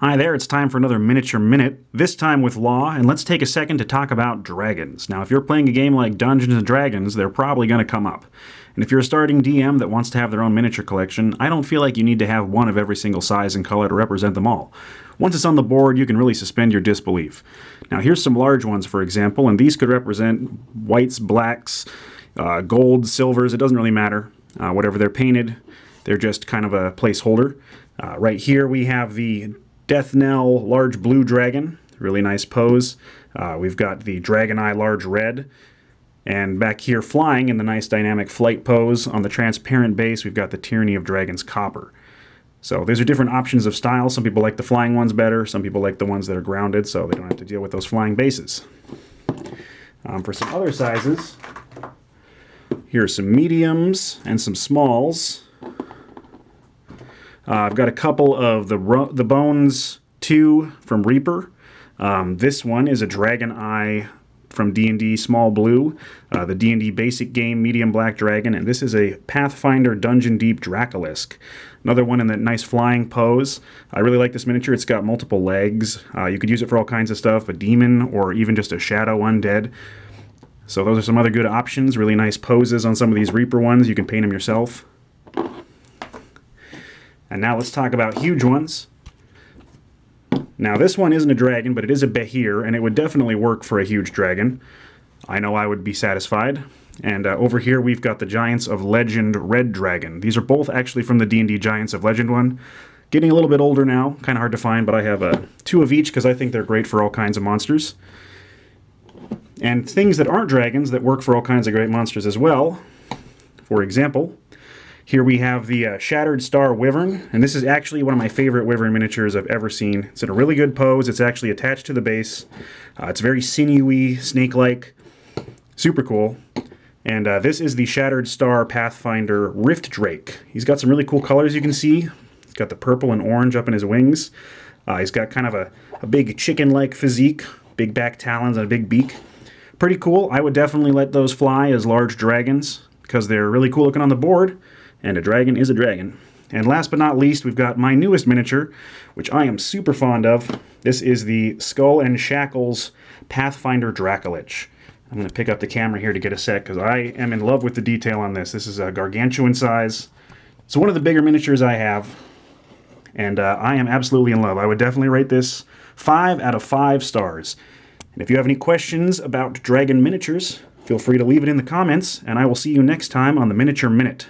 Hi there, it's time for another Miniature Minute, this time with Law, and let's take a second to talk about dragons. Now, if you're playing a game like Dungeons & Dragons, they're probably going to come up. And if you're a starting DM that wants to have their own miniature collection, I don't feel like you need to have one of every single size and color to represent them all. Once it's on the board, you can really suspend your disbelief. Now, here's some large ones, for example, and these could represent whites, blacks, gold, silvers, it doesn't really matter. Whatever they're painted, they're just kind of a placeholder. Right here we have the Death Knell large blue dragon, really nice pose. We've got the Dragon Eye large red, and back here flying in the nice dynamic flight pose on the transparent base we've got the Tyranny of Dragons copper. So these are different options of style. Some people like the flying ones better, some people like the ones that are grounded so they don't have to deal with those flying bases. For some other sizes, here are some mediums and some smalls. I've got a couple of the Bones 2 from Reaper. This one is a Dragon Eye from D&D Small Blue, the D&D basic game medium black dragon, and this is a Pathfinder Dungeon Deep Dracolisk. Another one in that nice flying pose. I really like this miniature. It's got multiple legs. You could use it for all kinds of stuff, a demon or even just a shadow undead. So those are some other good options. Really nice poses on some of these Reaper ones. You can paint them yourself. And now let's talk about huge ones. Now this one isn't a dragon, but it is a Behir, and it would definitely work for a huge dragon. I know I would be satisfied. And over here we've got the Giants of Legend Red Dragon. These are both actually from the D&D Giants of Legend one. Getting a little bit older now, kind of hard to find, but I have two of each because I think they're great for all kinds of monsters. And things that aren't dragons that work for all kinds of great monsters as well. For example, here we have the Shattered Star Wyvern, and this is actually one of my favorite Wyvern miniatures I've ever seen. It's in a really good pose. It's actually attached to the base. It's very sinewy, snake-like, super cool. And this is the Shattered Star Pathfinder Rift Drake. He's got some really cool colors you can see. He's got the purple and orange up in his wings. He's got kind of a big chicken-like physique, big back talons and a big beak. Pretty cool. I would definitely let those fly as large dragons because they're really cool looking on the board. And a dragon is a dragon. And last but not least, we've got my newest miniature, which I am super fond of. This is the Skull and Shackles Pathfinder Dracolich. I'm going to pick up the camera here to get a sec, because I am in love with the detail on this. This is a gargantuan size. It's one of the bigger miniatures I have, and I am absolutely in love. I would definitely rate this 5 out of 5 stars. And if you have any questions about dragon miniatures, feel free to leave it in the comments, and I will see you next time on the Miniature Minute.